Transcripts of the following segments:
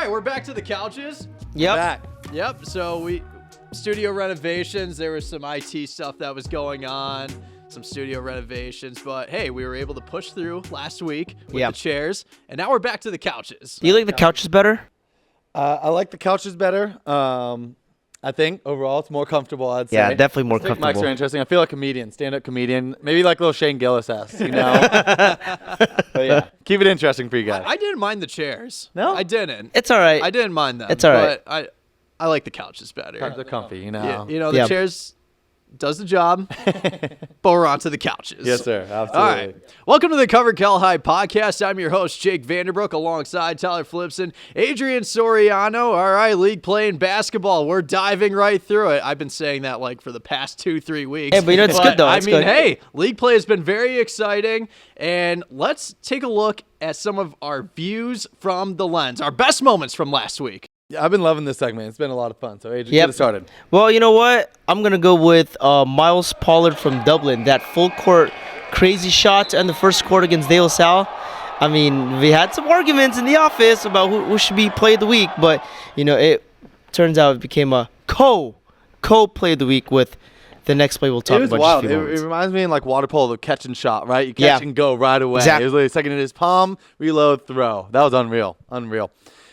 right, we're back to the couches. Yep. Back. Yep. So studio renovations. There was some IT stuff that was going on, some studio renovations. But hey, we were able to push through last week with the chairs, and now we're back to the couches. Do you like the couches better? I like the couches better. I think overall it's more comfortable, I'd say. Yeah, definitely more Mics comfortable. are interesting. I feel like a comedian, stand-up comedian. Maybe like little Shane Gillis-esque, you know? But yeah, keep it interesting for you guys. I didn't mind the chairs. No? I didn't. It's all right. I didn't mind them. It's all right. But I like the couches better. They're comfy, you know? Yeah, you know, the chairs does the job, but we're on to the couches. Yes, sir. Absolutely. All right. Welcome to the Cover Cal High podcast. I'm your host, Jake Vanderbrook, alongside Tyler Flipson, Adrian Soriano. All right, league playing basketball. We're diving right through it. I've been saying that like for the past 2-3 weeks. Hey, but you know, it's good, though. I mean, hey, league play has been very exciting. And let's take a look at some of our views from the lens, our best moments from last week. Yeah, I've been loving this segment. It's been a lot of fun. So, Adrian, get it started. Well, you know what? I'm going to go with Miles Pollard from Dublin. That full court crazy shot in the first quarter against De La Salle. I mean, we had some arguments in the office about who should be play of the week, but, you know, it turns out it became a co-play of the week with the next play we'll talk about. It was wild. It reminds me of like water polo, the catch and shot, right? You catch and go right away. Exactly. It was like a second in his palm, reload, throw. That was unreal.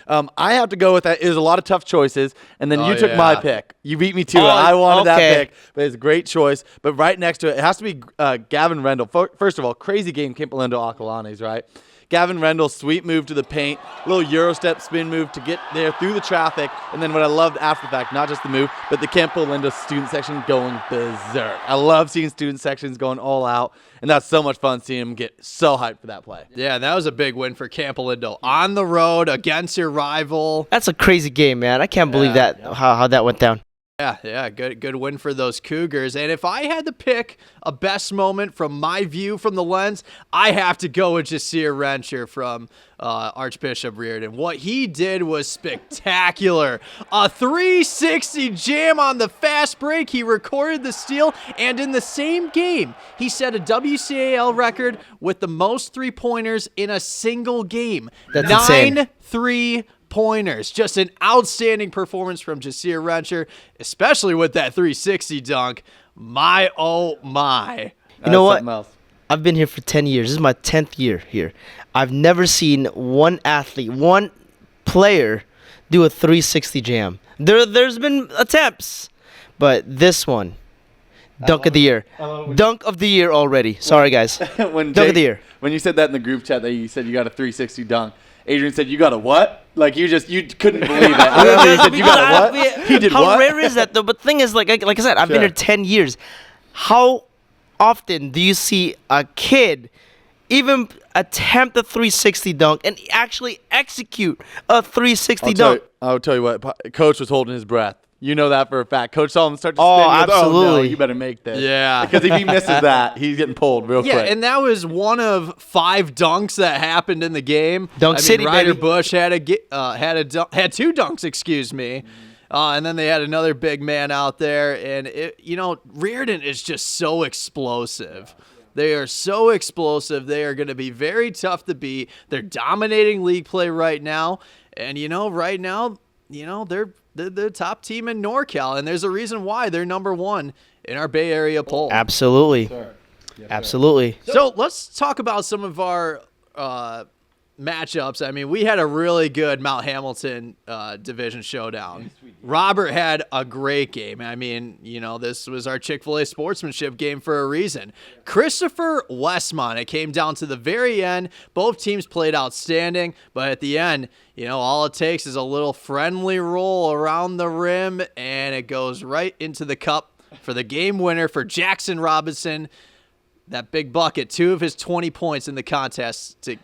I have to go with that. It was a lot of tough choices, and then you took my pick. You beat me to it. I wanted that pick, but it's a great choice. But right next to it, it has to be Gavin Rendell. First of all, crazy game, Kimpalindo Akalanes, right? Gavin Rendell, sweet move to the paint, little Euro step spin move to get there through the traffic, and then what I loved after the fact, not just the move, but the Kimpalindo student section going berserk. I love seeing student sections going all out, and that's so much fun seeing them get so hyped for that play. Yeah, that was a big win for Campalindo. On the road against your rival. That's a crazy game, man. I can't believe that how that went down. Yeah, good win for those Cougars. And if I had to pick a best moment from my view from the lens, I have to go with Jasir Rencher from Archbishop Reardon. What he did was spectacular. A 360 jam on the fast break. He recorded the steal, and in the same game, he set a WCAL record with the most three-pointers in a single game. That's insane. 9 3-pointers. Just an outstanding performance from Jasir Rencher, especially with that 360 dunk. My, oh my. You know what? I've been here for 10 years. This is my 10th year here. I've never seen one athlete, one player do a 360 jam. There's been attempts, but this one, dunk of the year. Dunk of the year already. Sorry, guys. Dunk of the year. When you said that in the group chat that you said you got a 360 dunk, Adrian said, you got a what? Like, you couldn't believe it. He said, you got a what? He did how what? How rare is that, though? But the thing is, like I said, I've been here 10 years. How often do you see a kid even attempt a 360 dunk and actually execute a 360 dunk? I'll tell you what. Coach was holding his breath. You know that for a fact. Coach saw him start to spin. Absolutely. Oh, no, you better make this. Yeah. Because if he misses that, he's getting pulled real quick. Yeah, and that was one of 5 dunks that happened in the game. City, Ryder baby. Bush had 2 dunks, excuse me. And then they had another big man out there. And, Reardon is just so explosive. They are so explosive. They are going to be very tough to beat. They're dominating league play right now. And, right now, they're the top team in NorCal. And there's a reason why they're number 1 in our Bay Area poll. Absolutely. Yes, absolutely. So let's talk about some of our matchups. I mean, we had a really good Mount Hamilton division showdown. Robert had a great game. I mean, this was our Chick-fil-A sportsmanship game for a reason. Christopher Westmont, it came down to the very end. Both teams played outstanding, but at the end, all it takes is a little friendly roll around the rim, and it goes right into the cup for the game winner for Jackson Robinson. That big bucket, 2 of his 20 points in the contest to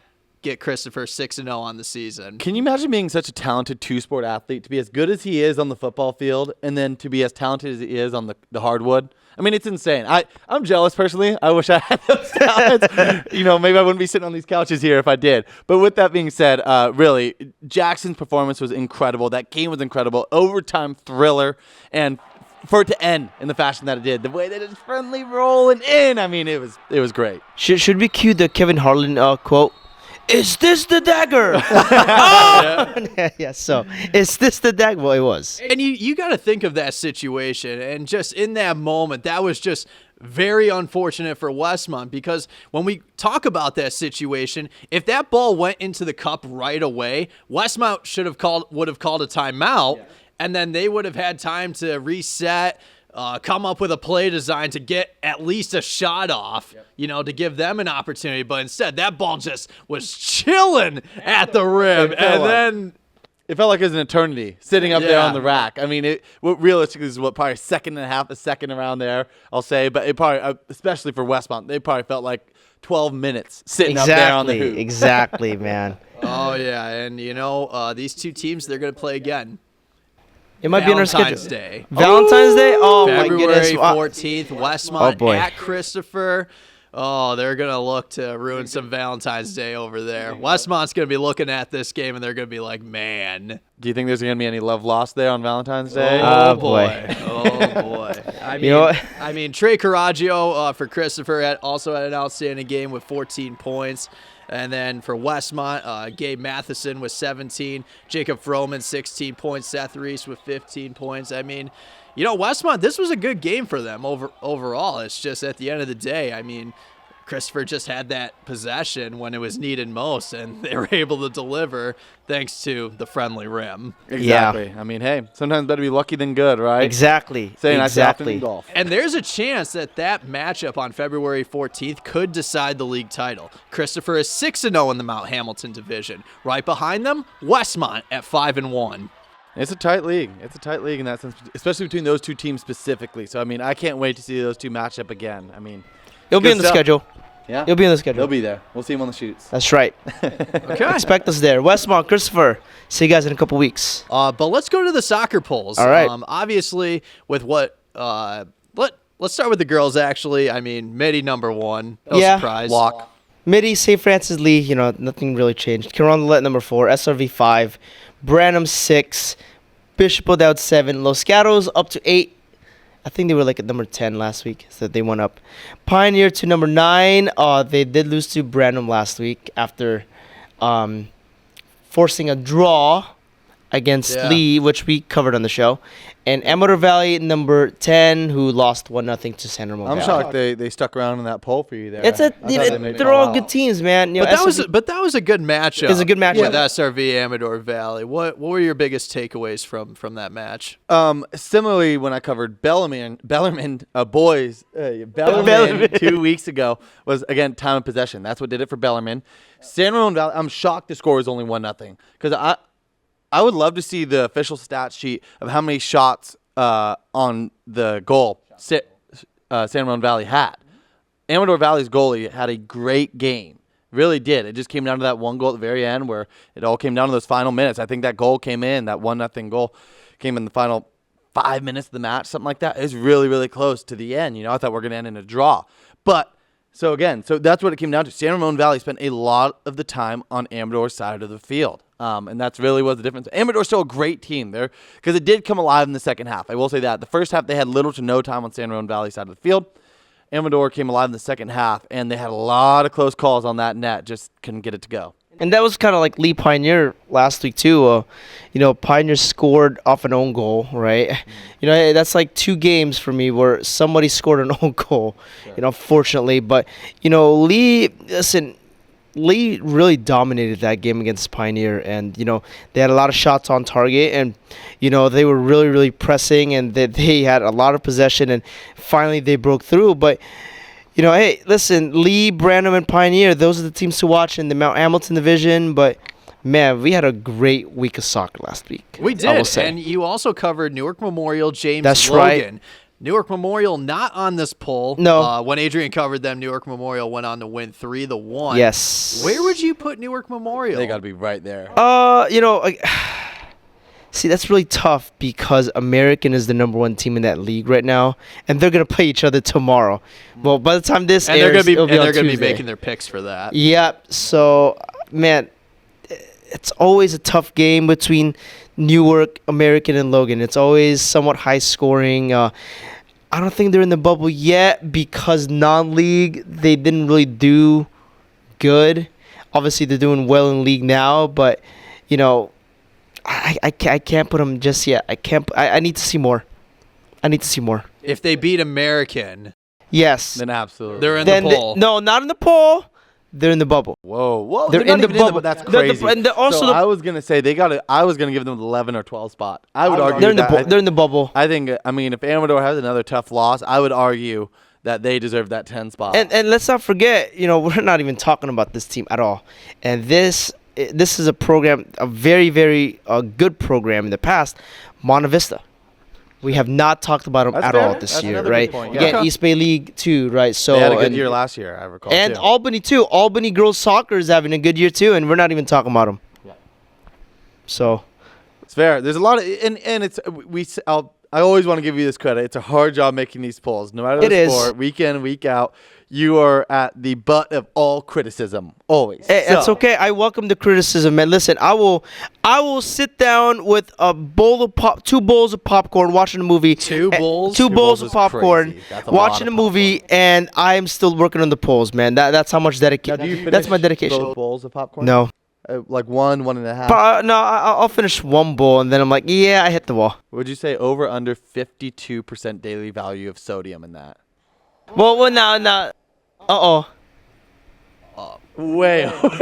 get Christopher 6-0 on the season. Can you imagine being such a talented two-sport athlete, to be as good as he is on the football field, and then to be as talented as he is on the hardwood? I mean, it's insane. I'm jealous personally. I wish I had those talents. Maybe I wouldn't be sitting on these couches here if I did. But with that being said, really, Jackson's performance was incredible. That game was incredible. Overtime thriller. And for it to end in the fashion that it did, the way that it's friendly rolling in, I mean, it was great. Should we cue the Kevin Harlan quote? "Is this the dagger?" Oh! Yeah. So, is this the dagger? Well, it was. And you got to think of that situation, and just in that moment, that was just very unfortunate for Westmont, because when we talk about that situation, if that ball went into the cup right away, Westmont would have called a timeout, and then they would have had time to reset, come up with a play design to get at least a shot off, to give them an opportunity. But instead, that ball just was chilling at the rim, and then it felt like it was an eternity sitting up there on the rack. I mean, realistically is probably a second and a half, a second around there, I'll say. But it probably, especially for Westmont, they probably felt like 12 minutes sitting up there on the hoop. Exactly, man. Oh, yeah. And, these two teams, they're going to play again. It might be on our schedule. Valentine's Day. Valentine's Day? Oh, my goodness. February 14th, Westmont at Christopher. Oh, they're going to look to ruin some Valentine's Day over there. Westmont's going to be looking at this game, and they're going to be like, man. Do you think there's going to be any love lost there on Valentine's Day? Oh, boy. Oh, boy. I mean, Trey Coraggio for Christopher also had an outstanding game with 14 points. And then for Westmont, Gabe Matheson with 17, Jacob Froman 16 points, Seth Reese with 15 points. I mean, Westmont, this was a good game for them overall. It's just at the end of the day, I mean, Christopher just had that possession when it was needed most, and they were able to deliver thanks to the friendly rim. Exactly. Yeah. I mean, hey, sometimes better be lucky than good, right? Exactly. Saying exactly. Golf. And there's a chance that matchup on February 14th could decide the league title. Christopher is 6-0 in the Mount Hamilton division. Right behind them, Westmont at 5-1. It's a tight league. It's a tight league in that sense, especially between those two teams specifically. So, I mean, I can't wait to see those two match up again. I mean, it'll be in the schedule. Yeah? It'll be in the schedule. They'll be there. We'll see them on the shoots. That's right. Okay. Expect us there. Westmont, Christopher. See you guys in a couple weeks. But let's go to the soccer polls. All right. Obviously, with what let's start with the girls, actually. I mean, Midi number 1. No surprise. Lock. Midi, St. Francis Lee, nothing really changed. Carondelet number 4, SRV 5, Branham 6, Bishop O'Dowd 7, Los Gatos up to 8. I think they were like at number 10 last week, so they went up. Pioneer to number 9. They did lose to Branham last week after forcing a draw against Lee, which we covered on the show. And Amador Valley, number 10, who lost 1-0 to San Ramon I'm Valley. shocked they stuck around in that poll for you there. They're all good teams, man. But that was a good matchup. It was a good matchup. With SRV Amador Valley. What were your biggest takeaways from that match? Similarly, when I covered Bellarmine boys, Bellarmine 2 weeks ago was, again, time of possession. That's what did it for Bellarmine. San Ramon Valley, I'm shocked the score was only 1-0 because I would love to see the official stat sheet of how many shots on the goal San Ramon Valley had. Amador Valley's goalie had a great game. Really did. It just came down to that one goal at the very end where it all came down to those final minutes. I think that goal came in, that 1-0 goal came in the final 5 minutes of the match, something like that. It was really, really close to the end. I thought we were going to end in a draw. But so that's what it came down to. San Ramon Valley spent a lot of the time on Amador's side of the field. And that's really was the difference. Amador's still a great team there because it did come alive in the second half. I will say that. The first half, they had little to no time on San Ramon Valley side of the field. Amador came alive in the second half, and they had a lot of close calls on that net. Just couldn't get it to go. And that was kind of like Lee Pioneer last week, too. Pioneer scored off an own goal, right? That's like 2 games for me where somebody scored an own goal, fortunately. But, Lee, listen, Lee really dominated that game against Pioneer, and they had a lot of shots on target, and they were really, really pressing, and they had a lot of possession, and finally they broke through. But hey, listen, Lee, Branham, and Pioneer, those are the teams to watch in the Mount Hamilton division. But man, we had a great week of soccer last week. We did, and you also covered Newark Memorial, James That's Logan. Right. Newark Memorial not on this poll. No. When Adrian covered them, Newark Memorial went on to win 3-1. Yes. Where would you put Newark Memorial? They got to be right there. See, that's really tough because American is the number 1 team in that league right now, and they're gonna play each other tomorrow. Well, by the time this airs, they're gonna be making their picks for that. Yep. So, man, it's always a tough game between Newark, American, and Logan. It's always somewhat high scoring. I don't think they're in the bubble yet because non-league they didn't really do good. Obviously, they're doing well in league now, but I can't put them just yet. I can't. I need to see more. If they beat American, Yes. Then absolutely. they're in the poll. No, not in the poll. They're in the bubble. Whoa. They're in the bubble. That's They're crazy. and they're also I was gonna say I was gonna give them the 11 or 12 spot. I would argue they're in the bubble. I think. I mean, if Amador has another tough loss, I would argue that they deserve that 10 spot. And let's not forget, we're not even talking about this team at all. And this is a program, a very, very good program in the past, Monte Vista. We have not talked about them at all this year, right? Point, Again, East Bay League too, right? So they had a good year last year, I recall. And too. Albany too. Albany girls soccer is having a good year too, and we're not even talking about them. Yeah. So it's fair. There's a lot of and it's I always want to give you this credit. It's a hard job making these polls. No matter the sport, week in, week out, you are at the butt of all criticism. Always. Hey, that's okay. I welcome the criticism, man. Listen, I will sit down with two bowls of popcorn, watching a movie. Two bowls? Two bowls of popcorn, watching a of movie, popcorn. and I am still working on the polls, man. That's how much dedication. That's my dedication. Both bowls of popcorn? No. Like 1.5. No, I'll finish one bowl, and then I'm like, yeah, I hit the wall. Would you say over under 52% daily value of sodium in that? Well, no. Way over.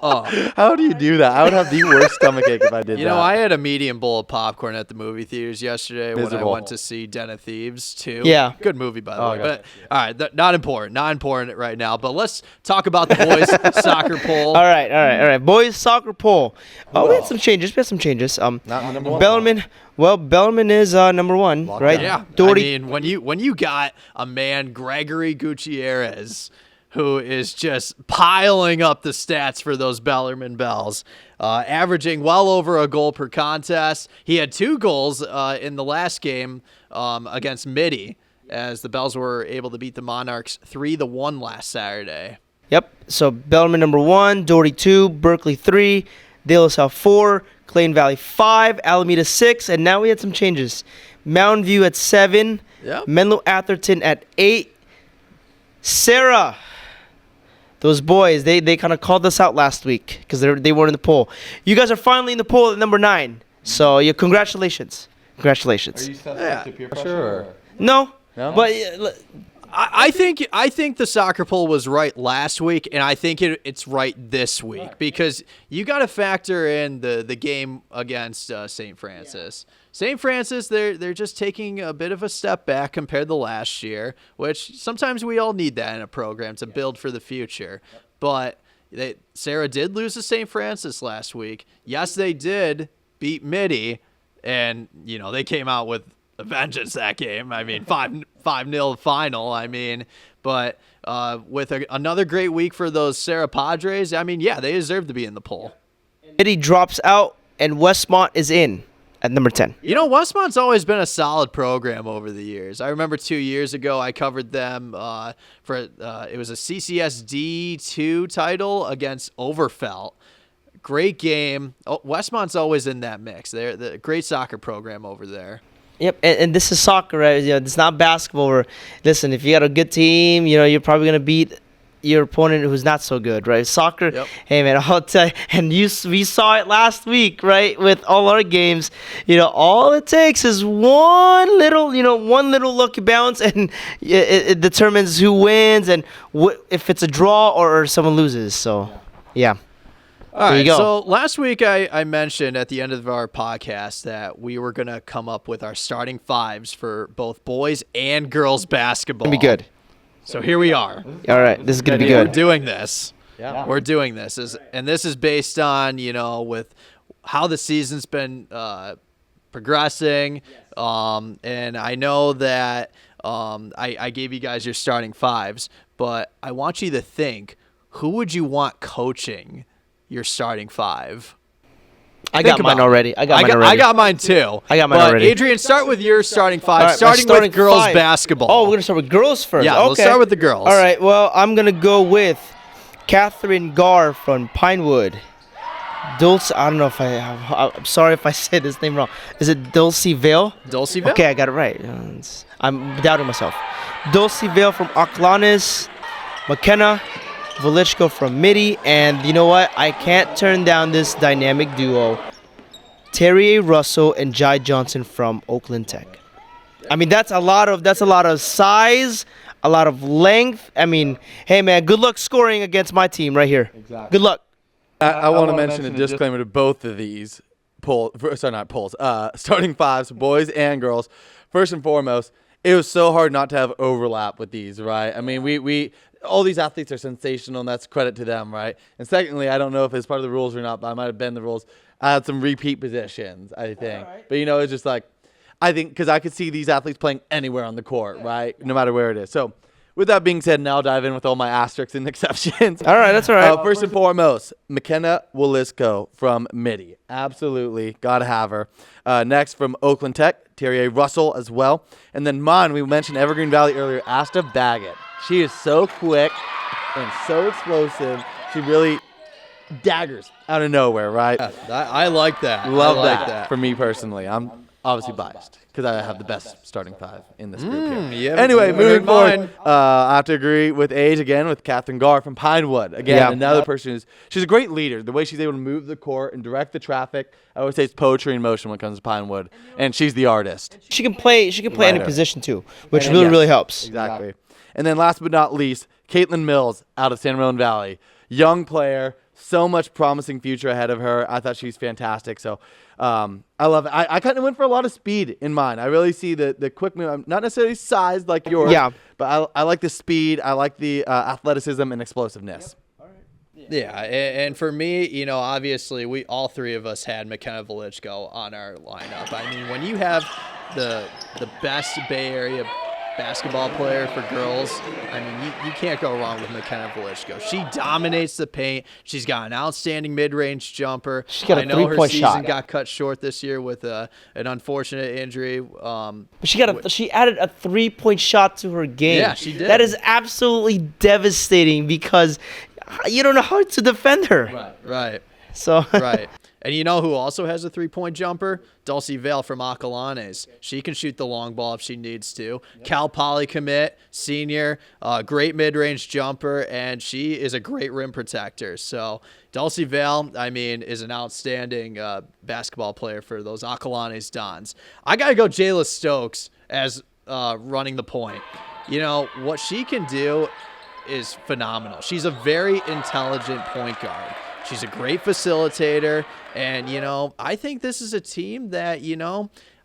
How do you do that? I would have the worst stomachache if I did that. I had a medium bowl of popcorn at the movie theaters yesterday when I Miserable. went to see Den of Thieves too. Yeah. Good movie, by the way. gotcha. But all right, not important right now. But let's talk about the boys soccer poll. All right. Boys soccer poll. We had some changes. Not the number one. Bellarmine. Well, Bellarmine is number one, right? Yeah. Doherty. I mean, when you got a man, Gregory Gutierrez, who is just piling up the stats for those Bellarmine Bells, averaging well over a goal per contest. He had 2 goals in the last game against Midi, as the Bells were able to beat the Monarchs 3-1 last Saturday. Yep. So Bellarmine number 1, Doherty 2, Berkeley 3, De La Salle 4, Clayton Valley 5, Alameda 6, and now we had some changes. Mountain View at 7, Yep. Menlo Atherton at 8, Sarah. Those boys, they kind of called us out last week because they weren't in the poll. You guys are finally in the poll at number 9. So, congratulations. Congratulations. Are you sensitive to peer pressure? No? But I think the soccer poll was right last week, and I think it's right this week because you got to factor in the game against St. Francis. St. Francis, they're just taking a bit of a step back compared to last year, which sometimes we all need that in a program to build for the future. But Sarah did lose to St. Francis last week. Yes, they did beat Midi, and they came out with a vengeance that game. I mean, 5-0 final. I mean, but with another great week for those Sarah Padres, I mean, yeah, they deserve to be in the poll. Midi drops out and Westmont is in at number 10. Westmont's always been a solid program over the years. I remember 2 years ago I covered them for it was a CCS D2 title against Overfelt. Great game. Westmont's always in that mix. They're the great soccer program over there. Yep, and this is soccer, right? It's not basketball. Where, listen, if you got a good team, you're probably gonna beat your opponent who's not so good, right? Soccer, Yep. Hey man, I'll tell you, and we saw it last week, right? With all our games, all it takes is one little lucky bounce, and it determines who wins and if it's a draw or someone loses. So, yeah. All right, you go. so last week I mentioned at the end of our podcast that we were going to come up with our starting 5s for both boys and girls basketball. Gonna be good. So here we are. All right, this is gonna be We're good. doing this. Yeah. We're doing this. And this is based on, with how the season's been progressing. And I know that I gave you guys your starting 5s, but I want you to think, who would you want coaching your starting 5? I got mine already. I got mine too. I got mine but already. Adrian, start with your starting 5. All right, my starting starting with girls 5. basketball. Oh, we're gonna start with girls first. Yeah, okay. we'll start with the girls. All right. Well, I'm gonna go with Catherine Gar from Pinewood. Dulce. I don't know if I'm sorry if I said this name wrong. Is it Dulcie Vale? Dulcie Vale? Okay, I got it right. I'm doubting myself. Dulcie Vale from Ocklanis. McKenna. Velichko from Midi, and you know what? I can't turn down this dynamic duo, Terrier Russell and Jai Johnson from Oakland Tech. I mean, that's a lot of size, a lot of length. I mean, hey man, good luck scoring against my team right here. Exactly. Good luck. I want to mention a disclaimer to both of these starting fives, boys and girls. First and foremost, it was so hard not to have overlap with these, right? I mean, we all these athletes are sensational, and that's credit to them, right? And secondly, I don't know if it's part of the rules or not, but I might have been the rules. I had some repeat positions, I think. Right. But, it's just like, I think because I could see these athletes playing anywhere on the court, right? No matter where it is. So, with that being said, now I'll dive in with all my asterisks and exceptions. All right, that's all right. First and foremost, McKenna Welisko from Midi. Absolutely. Got to have her. Next, from Oakland Tech, Terrier Russell as well. And then mine, we mentioned Evergreen Valley earlier, Asta Baggett. She is so quick and so explosive. She really daggers out of nowhere, right? I like that. Love I like that. For me personally, I'm obviously biased because I have the best starting five in this group here. Yeah, anyway, moving forward, I have to agree with Age again with Catherine Garr from Pinewood. Again, another person she's a great leader. The way she's able to move the court and direct the traffic, I always say it's poetry in motion when it comes to Pinewood, and she's the artist. She can play any position too, which really helps. Exactly. And then last but not least, Caitlin Mills out of San Ramon Valley. Young player, so much promising future ahead of her. I thought she's fantastic. So I love it. I kind of went for a lot of speed in mine. I really see the quick move. I'm not necessarily sized like yours, but I like the speed. I like the athleticism and explosiveness. Yeah, and for me, obviously, we all three of us had McKenna Velichko on our lineup. I mean, when you have the best Bay Area basketball player for girls, I mean, you can't go wrong with McKenna Velichko. She dominates the paint. She's got an outstanding mid-range jumper. She's got a three-point shot. Her season got cut short this year with an unfortunate injury. But she added a three-point shot to her game. Yeah, she did. That is absolutely devastating because you don't know how to defend her. Right. So right. And you know who also has a three-point jumper? Dulcie Vale from Acalanes. She can shoot the long ball if she needs to. Yep. Cal Poly commit, senior, great mid-range jumper, and she is a great rim protector. So Dulcie Vale, I mean, is an outstanding basketball player for those Acalanes Dons. I got to go Jayla Stokes as running the point. What she can do is phenomenal. She's a very intelligent point guard. She's a great facilitator, and, I think this is a team that,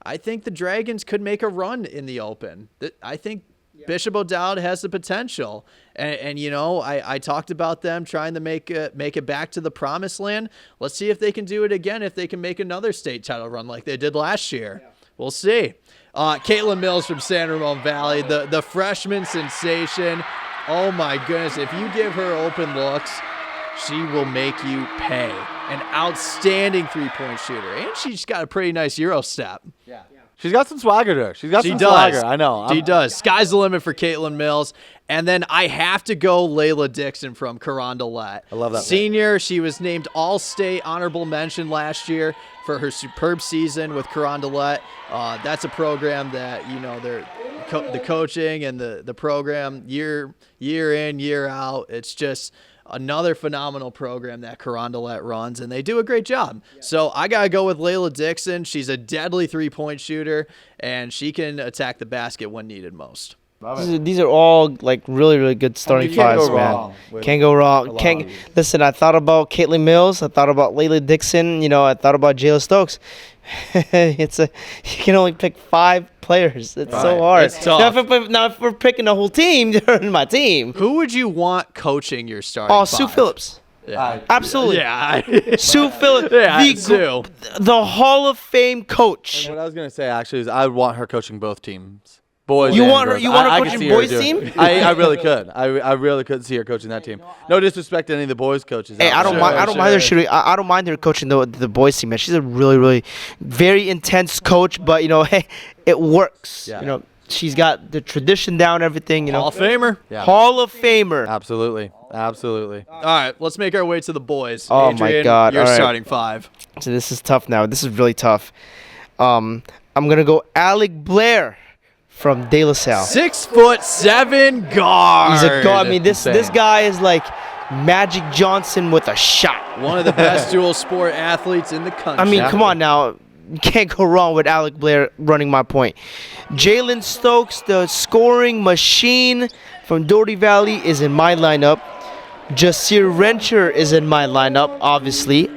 I think the Dragons could make a run in the Open. I think Bishop O'Dowd has the potential, and I talked about them trying to make it back to the promised land. Let's see if they can do it again, if they can make another state title run like they did last year. Yeah. We'll see. Caitlin Mills from San Ramon Valley, the freshman sensation. Oh, my goodness. If you give her open looks, she will make you pay. An outstanding three-point shooter. And she's got a pretty nice Euro step. Yeah. She's got some swagger to her. Swagger. I know. She does. Sky's the limit for Caitlin Mills. And then I have to go Layla Dixon from Carondelet. I love that. Senior, she was named All-State Honorable Mention last year for her superb season with Carondelet. That's a program that, the coaching and the program year in, year out, it's just another phenomenal program that Carondelet runs, and they do a great job. Yeah. So I got to go with Layla Dixon. She's a deadly three-point shooter, and she can attack the basket when needed most. These are all like really, really good starting fives, man. Can't go wrong. Listen, I thought about Caitlin Mills. I thought about Layla Dixon. I thought about Jayla Stokes. You can only pick 5 players. It's so hard. It's tough. Now, if we're picking the whole team, they're in my team. Who would you want coaching your starting five? Sue Phillips. Yeah. Absolutely. Yeah. Sue Phillips. The Hall of Fame coach. And what I was going to say, actually, is I would want her coaching both teams. Boys. You want her coaching boys team? I really could. I really could see her coaching that team. No disrespect to any of the boys coaches. Hey, I don't mind her shooting. I don't mind her coaching the boys team. Man, she's a really, really very intense coach. But hey, it works. Yeah. She's got the tradition down, everything. Hall of Famer. Yeah. Hall of Famer. Absolutely. All right, let's make our way to the boys. Oh, Adrian, my God. Your starting five. So this is tough now. This is really tough. I'm gonna go Alec Blair from De La Salle. 6'7" guard. He's a guard. I mean, this guy is like Magic Johnson with a shot. One of the best dual sport athletes in the country. I mean, come on now. You can't go wrong with Alec Blair running my point. Jalen Stokes, the scoring machine from Doherty Valley, is in my lineup. Jasir Rencher is in my lineup, obviously.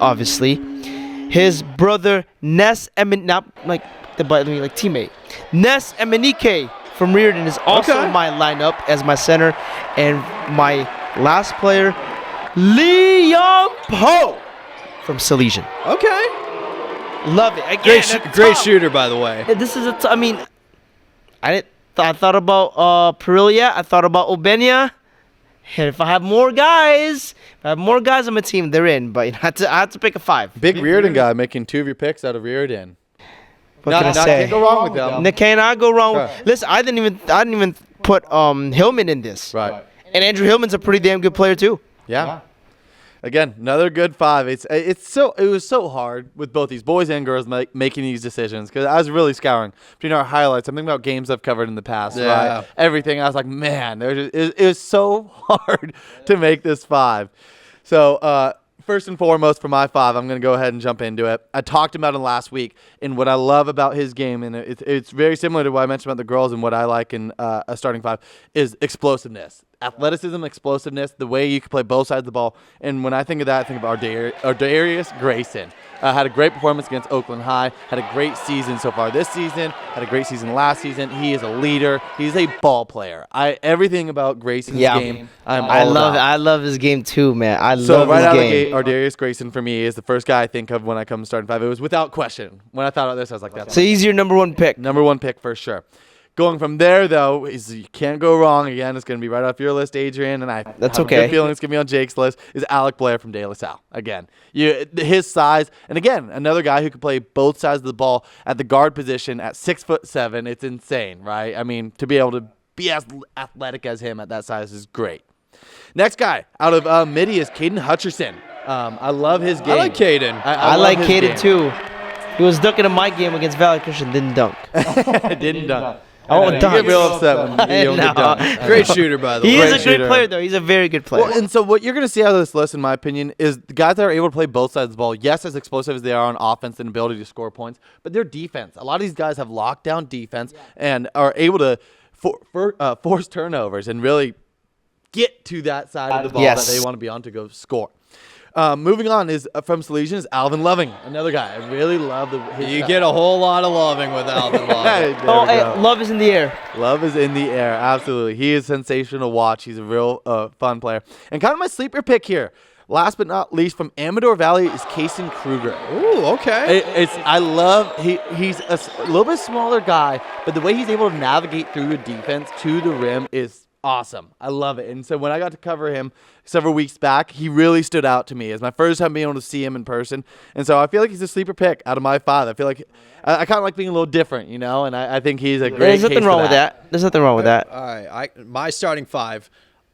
His brother Ness teammate Ness Emenike from Reardon is also in my lineup as my center, and my last player, Lee Young Po from Salesian. Okay. Love it. Again, Great shooter, by the way. This is I mean, I thought about Perilia. I thought about Obenia. And if I have more guys on my team, they're in. But I had to pick a 5. Big Reardon guy making 2 of your picks out of Reardon. What can I say? Can't go wrong with them. Can I go wrong? Right. Listen, I didn't even put Hillman in this. Right. And Andrew Hillman's a pretty damn good player too. Yeah. Again, another good 5. It was so hard with both these boys and girls making these decisions, because I was really scouring between our highlights. I'm thinking about games I've covered in the past, right? Everything. I was like, man, it was so hard to make this 5. So first and foremost, for my 5, I'm going to go ahead and jump into it. I talked about it last week, and what I love about his game, and it's very similar to what I mentioned about the girls and what I like in a starting 5, is explosiveness. Athleticism, explosiveness, the way you can play both sides of the ball. And when I think of that, I think of Ardarius Grayson. Had a great performance against Oakland High. Had a great season so far this season. Had a great season last season. He is a leader. He's a ball player. Everything about Grayson's game, I love his game too, man. I love his game. So right out of the gate, Ardarius Grayson for me is the first guy I think of when I come to starting 5. It was without question. When I thought of this, I was like, that's so he's your number 1 pick. Number 1 pick for sure. Going from there, though, is you can't go wrong. Again, it's going to be right off your list, Adrian, and that's have a good feeling it's going to be on Jake's list, is Alec Blair from De La Salle. Again, his size, and again, another guy who can play both sides of the ball at the guard position at 6'7". It's insane, right? I mean, to be able to be as athletic as him at that size is great. Next guy out of Midi is Caden Hutcherson. I love his game. I like Caden. I like Caden too. He was dunking in my game against Valley Christian, didn't dunk. Didn't dunk. Oh, you get real upset when you don't get done. Great shooter, by the way. He is a great player, though. He's a very good player. Well, and so what you're going to see out of this list, in my opinion, is the guys that are able to play both sides of the ball, yes, as explosive as they are on offense and ability to score points, but their defense. A lot of these guys have lockdown defense and are able to force turnovers and really get to that side of the ball that they want to be on to go score. Moving on is from Salesian is Alvin Loving, another guy. I really love You get a whole lot of loving with Alvin Loving. Love is in the air. Love is in the air, absolutely. He is sensational to watch. He's a real fun player. And kind of my sleeper pick here, last but not least, from Amador Valley is Kason Kruger. Ooh, okay. He's a little bit smaller guy, but the way he's able to navigate through a defense to the rim is awesome. I love it. And so when I got to cover him several weeks back, he really stood out to me. It's my first time being able to see him in person. And so I feel like he's a sleeper pick out of my 5. I feel like I kind of like being a little different, and I think he's a great There's nothing wrong with that. There's nothing wrong with that. All right. My starting 5,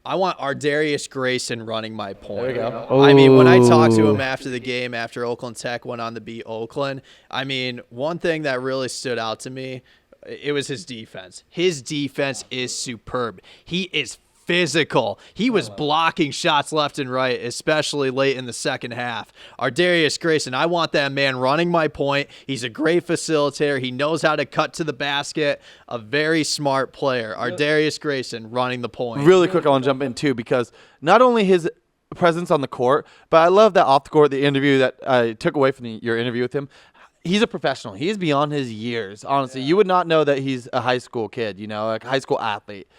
I want Ardarius Grayson running my point. There we go. I mean, when I talked to him after the game, after Oakland Tech went on to beat Oakland, I mean, one thing that really stood out to me, it was his defense. His defense is superb. He is physical. He was blocking shots left and right, especially late in the second half. Ardarius Grayson, I want that man running my point. He's a great facilitator. He knows how to cut to the basket. A very smart player. Ardarius Grayson running the point. Really quick, I want to jump in too, because not only his presence on the court, but I love that off the court, the interview that I took away from your interview with him. He's a professional. He is beyond his years. Honestly, you would not know that he's a high school kid, a high school athlete.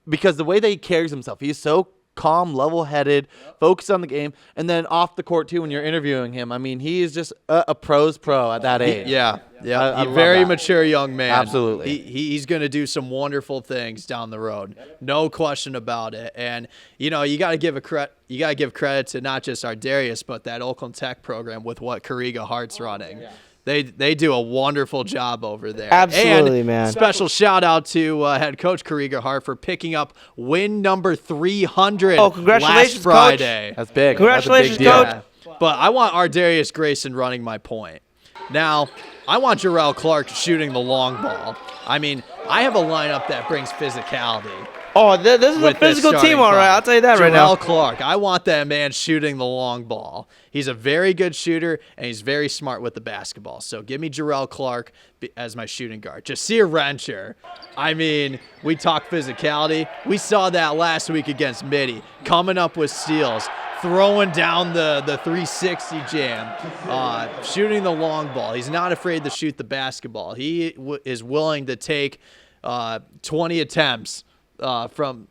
Because the way that he carries himself, he's so calm, level-headed, focused on the game, and then off the court too when you're interviewing him. I mean, he is just a pro's pro at that age. Yeah. A very mature young man. Absolutely. He's going to do some wonderful things down the road. No question about it. And you got to give credit to not just Ardarius, but that Oakland Tech program with what Kariga Hart's running. Yeah. They do a wonderful job over there. Absolutely, and man. Special shout out to head coach Kariga Hart for picking up win number 300 congratulations, last Friday. Coach. That's big. Congratulations, That's a big Coach. Yeah. But I want Ardarius Grayson running my point. Now, I want Jarrell Clark shooting the long ball. I mean, I have a lineup that brings physicality. Oh, this is a with this physical starting team, all right. five. I'll tell you that right now. Jarrell Clark. I want that man shooting the long ball. He's a very good shooter, and he's very smart with the basketball. So give me Jarrell Clark as my shooting guard. Jasir Rencher. I mean, we talk physicality. We saw that last week against Mitty, coming up with steals, throwing down the 360 jam, shooting the long ball. He's not afraid to shoot the basketball. He is willing to take 20 attempts from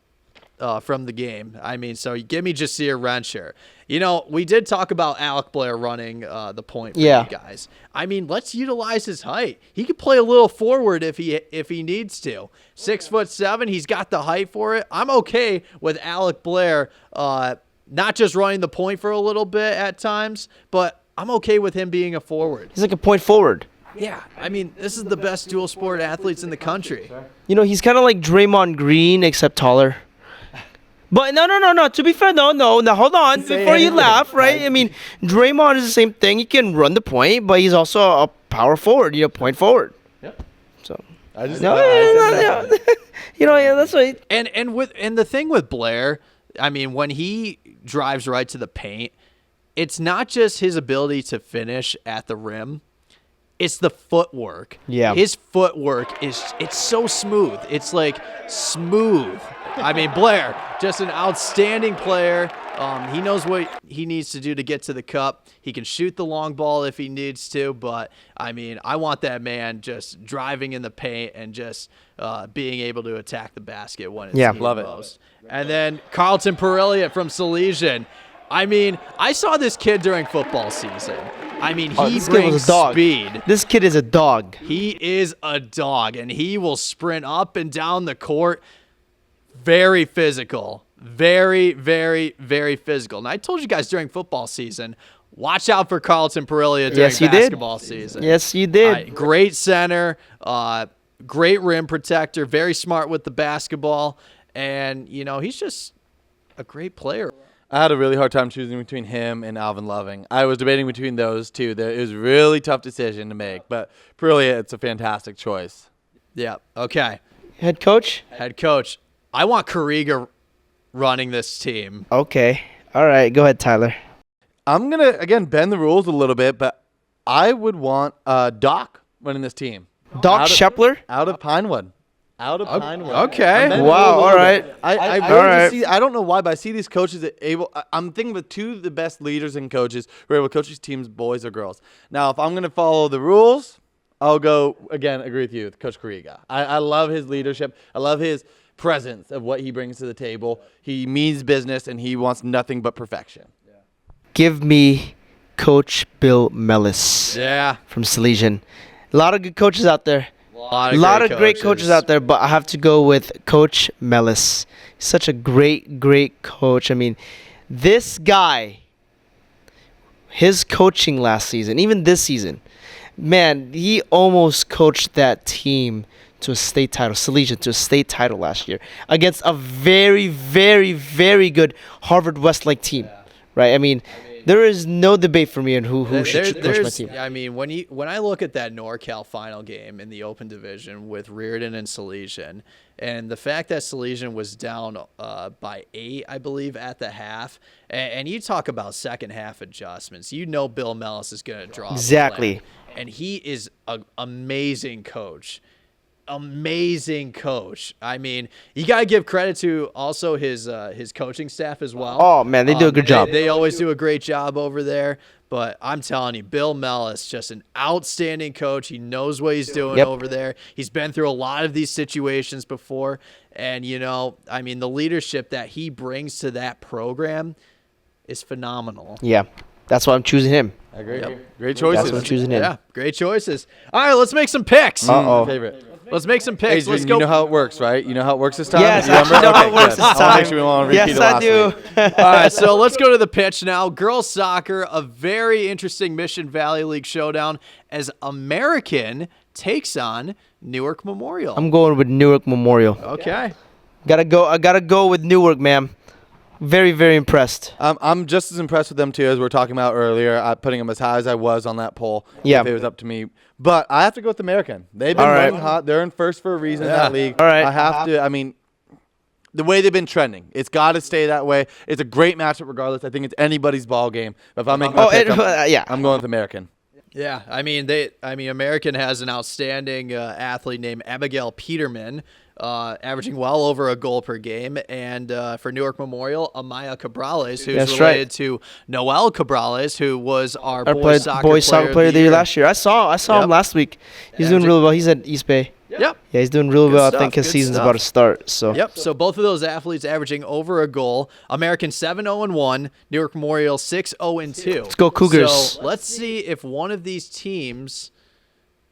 the game. I mean, so give me Jasir Rencher. You know, we did talk about Alec Blair running the point for you guys. I mean, let's utilize his height. He could play a little forward if he needs to. 6'7", he's got the height for it. I'm okay with Alec Blair not just running the point for a little bit at times, but I'm okay with him being a forward. He's like a point forward. Yeah, I mean, this is the best dual sport athletes in the country. You know, he's kind of like Draymond Green, except taller. But no. To be fair, no. Now, hold on. Before you laugh, right? I mean, Draymond is the same thing. He can run the point, but he's also a power forward, point forward. Yep. So. I just You know, that's right. And the thing with Blair, I mean, when he drives right to the paint, it's not just his ability to finish at the rim. It's the footwork. Yeah. His footwork it's so smooth. It's like smooth. I mean, Blair, just an outstanding player. He knows what he needs to do to get to the cup. He can shoot the long ball if he needs to, but I mean, I want that man just driving in the paint and just being able to attack the basket when it's needed most. And then Carlton Perilliot from Salesian. I mean, I saw this kid during football season. I mean, he brings speed. This kid is a dog. He is a dog, and he will sprint up and down the court. Very physical. Very, very, very physical. And I told you guys during football season, watch out for Carlton Perilliot during basketball season. Yes, you did. Great center, great rim protector, very smart with the basketball. And, you know, he's just a great player. I had a really hard time choosing between him and Alvin Loving. I was debating between those two. It was a really tough decision to make, but really, it's a fantastic choice. Yeah. Okay. Head coach? Head coach. I want Kariga running this team. Okay. All right. Go ahead, Tyler. I'm going to, again, bend the rules a little bit, but I would want Doc running this team. Doc Shepler? Out of Pinewood. Out of Pinewood. Okay. Wow. All right. I really see. I don't know why, but I see these coaches that able. I'm thinking with two of the best leaders and coaches who are able to coach these teams, boys or girls. Now, if I'm going to follow the rules, I'll go again. Agree with you, with Coach Kariga. I love his leadership. I love his presence of what he brings to the table. He means business, and he wants nothing but perfection. Give me Coach Bill Mellis. Yeah. From Salesian. A lot of good coaches out there. A lot of great coaches out there, but I have to go with Coach Mellis. He's such a great, great coach. I mean, this guy, his coaching last season, even this season, man, he almost coached that team to a state title, Salesian to a state title last year against a very, very, very good Harvard Westlake team, right? I mean, there is no debate for me on who should coach my team. I mean, when I look at that NorCal final game in the Open Division with Reardon and Salesian, and the fact that Salesian was down by 8, I believe, at the half, and you talk about second half adjustments, you know Bill Mellis is going to draw exactly, and he is an amazing coach. Amazing coach. I mean, you got to give credit to also his coaching staff as well. Oh, man, they do a good job. They always do a great job over there. But I'm telling you, Bill Mellis, just an outstanding coach. He knows what he's doing over there. He's been through a lot of these situations before. And, you know, I mean, the leadership that he brings to that program is phenomenal. Yeah, that's why I'm choosing him. I agree. Great choices. That's why I'm choosing him. Yeah, great choices. All right, let's make some picks. Favorite. Let's make some picks. Adrian, Let's go. You know how it works, right? You know how it works this time? Yes, you I actually know how it works this I'll time. make sure we want to repeat Yes, it last I do. week. All right, so let's go to the pitch now. Girls soccer, a very interesting Mission Valley League showdown as American takes on Newark Memorial. I'm going with Newark Memorial. Okay. I gotta go with Newark, man. Very, very impressed. I'm just as impressed with them, too, as we were talking about earlier, putting them as high as I was on that poll. Yeah. If it was up to me. But I have to go with American. They've been running hot. They're in first for a reason in that league. All right. I have to. I mean, the way they've been trending. It's got to stay that way. It's a great matchup regardless. I think it's anybody's ball game. If I'm making I'm going with American. Yeah, I mean American has an outstanding athlete named Abigail Peterman, averaging well over a goal per game, and for Newark Memorial, Amaya Cabrales, who's related to Noel Cabrales, who was our boys soccer player of the year last year. I saw him last week. He's doing really well. He's at East Bay. Yep. Yeah, he's doing really well. I think his season's about to start. So. Yep. So both of those athletes averaging over a goal. American 7-0-1. Newark Memorial 6-0-2. Let's go Cougars. So let's see if one of these teams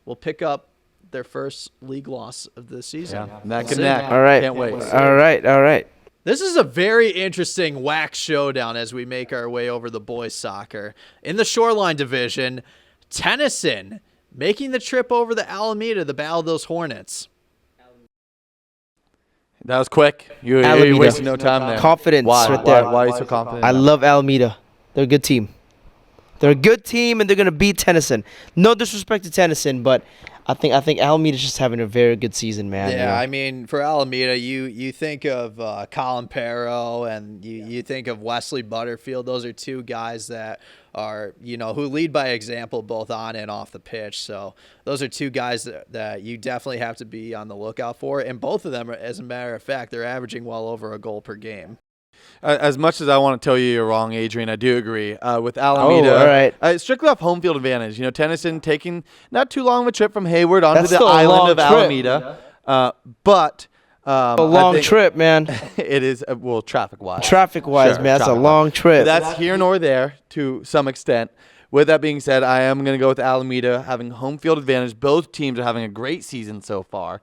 will pick up their first league loss of the season. Yeah. Neck and neck. All right. Can't wait. All right. This is a very interesting WAC showdown as we make our way over the boys soccer. In the Shoreline Division, Tennyson making the trip over the Alameda to battle those Hornets. That was quick. You wasted no time there. Confidence right there. Why are you so confident? I love Alameda. They're a good team. They're a good team, and they're going to beat Tennyson. No disrespect to Tennyson, but I think Alameda's just having a very good season, man. Yeah, I mean, for Alameda, you think of Colin Perro and you think of Wesley Butterfield. Those are two guys that are, who lead by example both on and off the pitch. So those are two guys that you definitely have to be on the lookout for. And both of them, as a matter of fact, they're averaging well over a goal per game. As much as I want to tell you you're wrong, Adrian, I do agree. With Alameda, all right. Strictly off home field advantage. Tennyson taking not too long of a trip from Hayward onto the island of Alameda. But a long trip, man. It is, traffic-wise. Traffic-wise, man, that's a long trip. That's here nor there to some extent. With that being said, I am going to go with Alameda having home field advantage. Both teams are having a great season so far.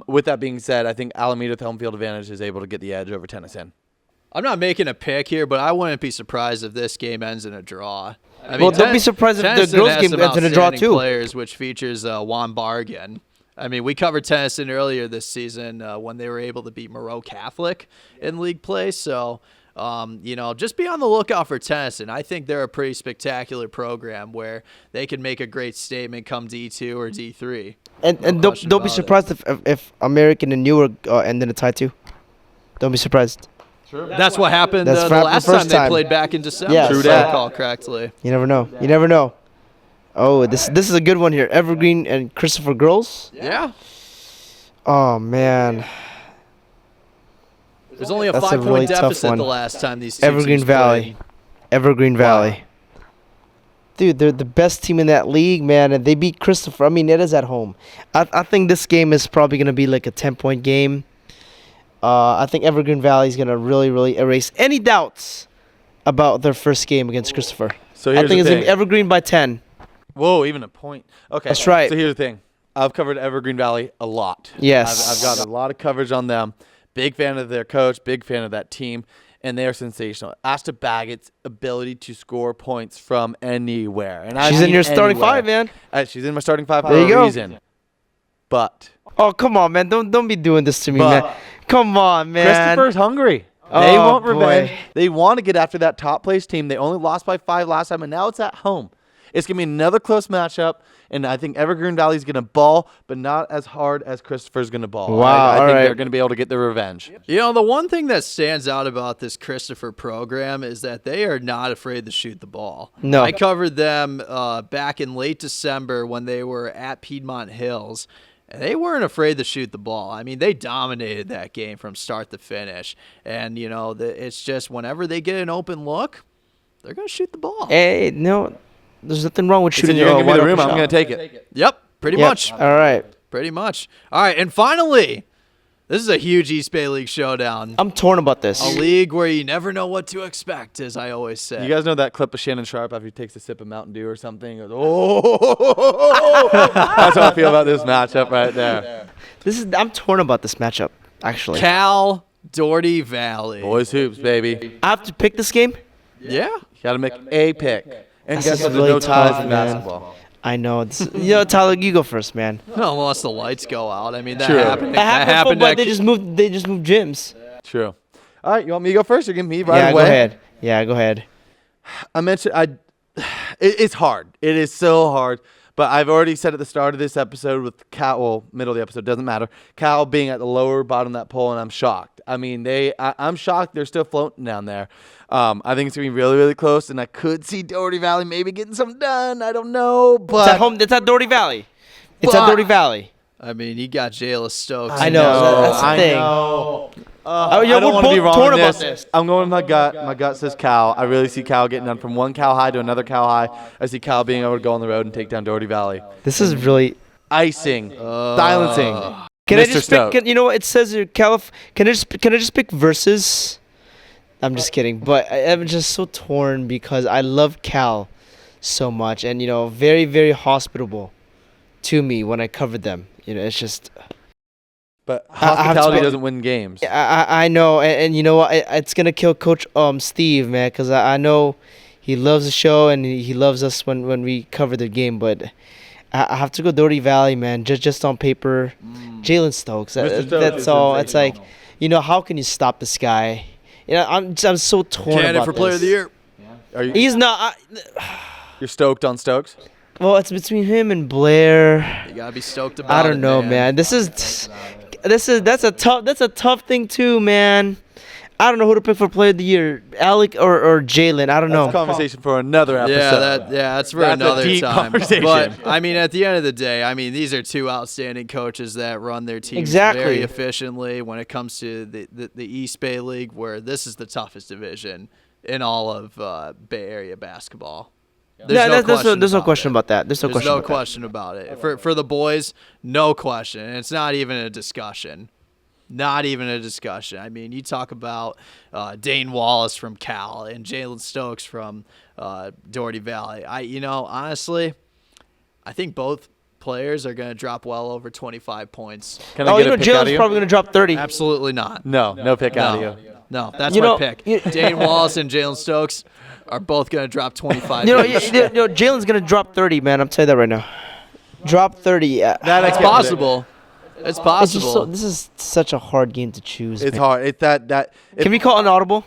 With that being said, I think Alameda with home field advantage is able to get the edge over Tennyson. I'm not making a pick here, but I wouldn't be surprised if this game ends in a draw. Don't be surprised if the girls' game ends in a draw too. Players, which features Juan Bargan. I mean, we covered Tennyson earlier this season when they were able to beat Moreau Catholic in league play. So, just be on the lookout for Tennyson. I think they're a pretty spectacular program where they can make a great statement come D2 or D3. And don't be surprised if American and Newark end in a tie too. Don't be surprised. Sure. That's what happened the last time they played back in December. Yeah, if I recall correctly. You never know. Oh, this is a good one here. Evergreen and Christopher Girls. Yeah. Oh man. There's only a 5-point really deficit the last time these two Evergreen Valley. Valley. Dude, they're the best team in that league, man, and they beat Christopher. I mean, it is at home. I think this game is probably gonna be like a 10-point game. I think Evergreen Valley is going to really, really erase any doubts about their first game against Christopher. So here's I think it's going to be Evergreen by 10. Whoa, even a point. Okay. That's right. So here's the thing. I've covered Evergreen Valley a lot. Yes. I've got a lot of coverage on them. Big fan of their coach, big fan of that team, and they are sensational. Ashta Baggett's ability to score points from anywhere. And she's in your starting five, man. She's in my starting five for a reason. But. Oh, come on, man. Don't be doing this to me, man. Come on, man. Christopher's hungry. They want revenge. They want to get after that top place team. They only lost by 5 last time, and now it's at home. It's going to be another close matchup, and I think Evergreen Valley's going to ball, but not as hard as Christopher's going to ball. Wow, I think they're going to be able to get their revenge. The one thing that stands out about this Christopher program is that they are not afraid to shoot the ball. No. I covered them back in late December when they were at Piedmont Hills. And they weren't afraid to shoot the ball. I mean, they dominated that game from start to finish. And, it's just whenever they get an open look, they're going to shoot the ball. Hey, no, there's nothing wrong with shooting the ball. I'm going to take it. Yep, pretty much. All right. Pretty much. All right, and finally, this is a huge East Bay League showdown. I'm torn about this. A league where you never know what to expect, as I always say. You guys know that clip of Shannon Sharp after he takes a sip of Mountain Dew or something? Goes, oh! That's how I feel about this matchup right there. I'm torn about this matchup, actually. Cal Doherty Valley. Boys hoops, baby. I have to pick this game? Yeah. You got to make a pick. And guess what? There's really no ties tough, in man. basketball. I know. Tyler, you go first, man. Well, unless the lights go out. I mean, that True. happened. That happened, but they just moved gyms. True. All right, you want me to go first or give me right away? Go ahead. Yeah, go ahead. I mentioned it's hard. It is so hard. But I've already said at the start of this episode with Cal, well, middle of the episode, doesn't matter. Cal being at the lower bottom of that poll, and I'm shocked. I mean, I'm shocked they're still floating down there. I think it's going to be really, really close, and I could see Doherty Valley maybe getting something done. I don't know, but It's at home. It's at Doherty Valley. It's at Doherty Valley. I mean, you got Jayla Stokes. I know. That's the I thing. know. Yeah, I don't we're want to be both wrong torn on about this. this. I'm going with my gut. My gut says Cal. I really see Cal getting done from one Cal high to another Cal high. I see Cal being able to go on the road and take down Doherty Valley. This is really. Icing, silencing. Can I Mr. just Stokes. pick? You know what it says here, Can I just pick versus? I'm just kidding, but I'm just so torn because I love Cal so much, and very, very hospitable to me when I covered them. It's just. But I have to hospitality pick- doesn't win games. I know, and you know what? It's gonna kill Coach Steve, man, because I know he loves the show and he loves us when we cover the game. But I have to go Doherty Valley, man. Just on paper, Jalen Stokes. Mr. Stokes That's is all. It's like, sensational. how can you stop this guy? I'm so torn Candidate about for Player of the this. Year. Are you? He's not. You're stoked on Stokes? Well, it's between him and Blair. You gotta be stoked about I it. don't know, man. That's a tough thing too, man. I don't know who to pick for Player of the Year, Alec or Jalen. I don't know. That's a conversation for another episode. That's for That's a another deep time. conversation. But I mean, at the end of the day, I mean, these are two outstanding coaches that run their teams Exactly. very efficiently when it comes to the East Bay League, where this is the toughest division in all of Bay Area basketball. There's no question about that. There's no There's question. no about question about it. For the boys, no question. And it's not even a discussion. Not even a discussion. I mean, you talk about Dane Wallace from Cal and Jalen Stokes from Doherty Valley. Honestly, I think both players are going to drop well over 25 points. Can that. I get a pick out of Jalen's you? probably gonna drop 30. Absolutely not. No pick out of No. you. No, that's You my know, pick. you- Dane Wallace and Jalen Stokes are both going to drop 25. Jalen's gonna drop 30, man. I'm telling you that right now. Drop 30. Yeah. It's possible. It's It's just possible. this is such a hard game to choose. It's man. hard. It's that. Can we call an audible?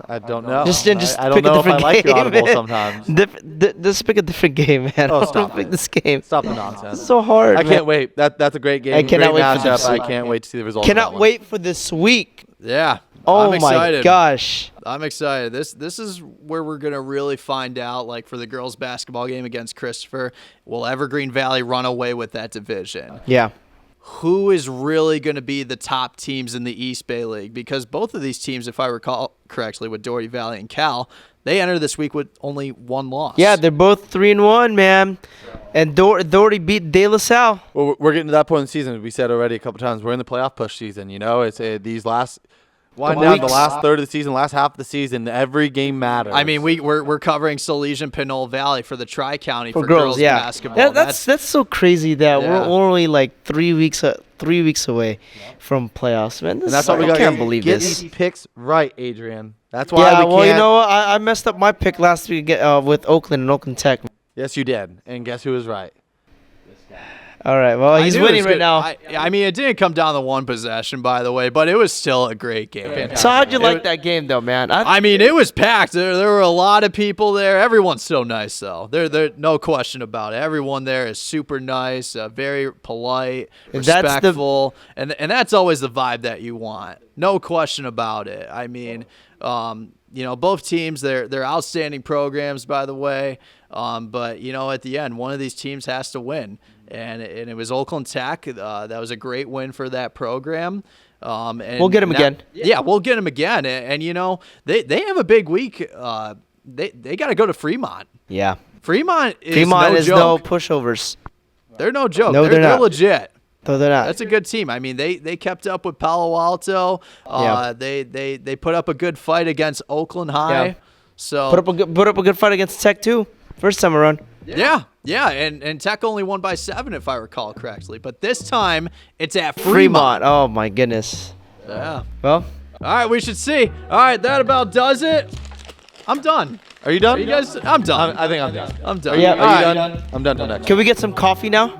I don't know. Just I don't pick a know if I different like game. your audible sometimes. Just pick a different game, man. Oh, I stop don't pick it. this game. Stop the nonsense. It's so hard. I man. can't wait. That's a great game. I cannot great wait for matchup. this. I can't wait to see the results. Cannot of that one. wait for this week. Yeah. Oh I'm my excited. gosh. I'm excited. This is where we're gonna really find out. Like for the girls' basketball game against Christopher, will Evergreen Valley run away with that division? Yeah. Who is really going to be the top teams in the East Bay League? Because both of these teams, if I recall correctly, with Doherty Valley and Cal, they entered this week with only one loss. Yeah, they're both 3-1, man. And Doherty beat De La Salle. Well, we're getting to that point in the season. We said already a couple times we're in the playoff push season. It's these last wind down the last third of the season, last half of the season. Every game matters. I mean, we're covering Salesian Pinole Valley for the Tri-County for girls, yeah. basketball. That's so crazy that Yeah. we're only like 3 weeks away from playoffs, man. and that's why we got. I can't believe get this. these picks right, Adrian. That's why Yeah, we well, can't. you know what? I messed up my pick last week with Oakland and Oakland Tech. Yes, you did. And guess who was right? All right, well, I he's knew it winning was right good. now. I mean, it didn't come down to one possession, by the way, but it was still a great game. So how'd you like that game, though, man? I mean, it was packed. There were a lot of people there. Everyone's so nice, though. There, no question about it. Everyone there is super nice, very polite, And that's the- respectful, and that's always the vibe that you want. No question about it. I mean, both teams, they're outstanding programs, by the way. But at the end, one of these teams has to win, and it was Oakland Tech. That was a great win for that program. And We'll get 'em again. Yeah, we'll get them again. And they have a big week. They got to go to Fremont. Yeah. Fremont is Fremont no is joke. no pushovers. They're no joke. No, they're they're not. legit. No, they're not. That's a good team. I mean, they kept up with Palo Alto. Yeah. They put up a good fight against Oakland High. Yeah. So put up a good fight against Tech too. First time around. yeah, and Tech only won by 7 if I recall correctly. But this time it's at Fremont. Fremont. Oh my goodness. Yeah. Well, All right, we should see. All right, that about does it. I'm done. Are you done? Are you guys? I'm done. I think I'm done. I'm done. Yeah, Are you All right. done? I'm done till next. can we get some coffee now?